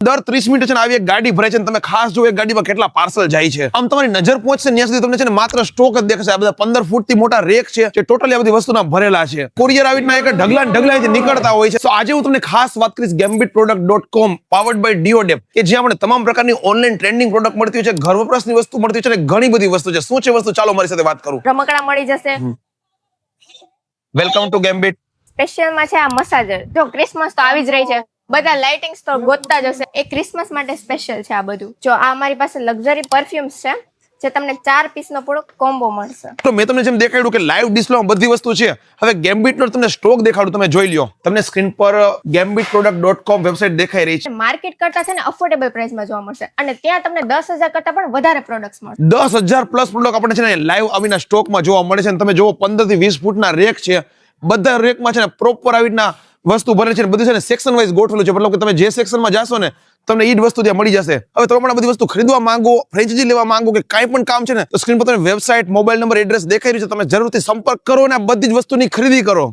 દર 30 મિનિટે છે ને આવી એક ગાડી ભરાય છે, તમે ખાસ જો એક ગાડીમાં કેટલા પાર્સલ જાય છે. આમ તમારી નજર પહોંચશે ત્યાં સુધી તમને છે ને માત્ર સ્ટોક જ દેખાશે. આ બધા 15 ફૂટથી મોટા રેક છે જે ટોટલી આ બધી વસ્તુના ભરેલા છે. કોરિયર આવી રીતના એક ઢગલા ને ઢગલા નીકળતા હોય છે. તો આજે હું તમને ખાસ વાત કરીશ gambitproduct.com પાવર્ડ બાય ડીઓડેપ, કે જ્યાં આપણે તમામ પ્રકારની ઓનલાઈન ટ્રેન્ડિંગ પ્રોડક્ટ મળતી હોય છે, ઘર વપરાશની વસ્તુ મળતી હોય છે, ઘણી બધી વસ્તુ છે. શું છે વસ્તુ, ચાલો મારી સાથે વાત કરું. રમકડા મળી જશે. Welcome to gambit. સ્પેશિયલ માં છે આ મસાજર. જો ક્રિસમસ તો આવી જ રહી છે, બધા લાઇટિંગ્સ તો ગોતતા જ હશે. એ ક્રિસમસ માટે સ્પેશિયલ છે આ બધું. જો આ અમારી પાસે લક્ઝરી પરફ્યુમ્સ છે જે તમને 4 પીસનો પૂરો કોમ્બો મળશે. તો મેં તમને જેમ દેખાડ્યું કે લાઈવ ડિસ્પ્લેમાં બધી વસ્તુ છે. હવે ગેમ્બિટનો તમને સ્ટોક દેખાડું, તમે જોઈ લ્યો. તમને સ્ક્રીન પર gambitproduct.com વેબસાઇટ દેખાઈ રહી છે. માર્કેટ કરતા છે ને અફોર્ડેબલ પ્રાઇસમાં જોવા મળશે અને ત્યાં તમને 10,000 કરતા પણ વધારે પ્રોડક્ટ્સ મળશે. 10,000 પ્લસ પ્રોડક્ટ આપણે છે ને લાઈવ આવીના સ્ટોકમાં જોવા મળે છે. અને તમે જોવો 15 થી 20 ફૂટના રેક છે. બધા રેકમાં છે ને પ્રોપર આવી રીતના વસ્તુ ભરે છે. બધું છે ને સેક્શન વાઇઝ ગોઠવેલું છે. મતલબ કે તમે જે સેક્શનમાં જાશો ને તમને ઈ જ વસ્તુ ત્યાં મળી જશે. હવે તમે પણ આ બધી વસ્તુ ખરીદવા માંગો, ફ્રેન્ચાઇઝી લેવા માંગો કે કાંઈ પણ કામ છે ને, તો સ્ક્રીન પર તમે વેબસાઇટ, મોબાઈલ નંબર, એડ્રેસ દેખાઈ રહ્યું છે. તમે જરૂરથી સંપર્ક કરો અને આ બધી જ વસ્તુની ખરીદી કરો.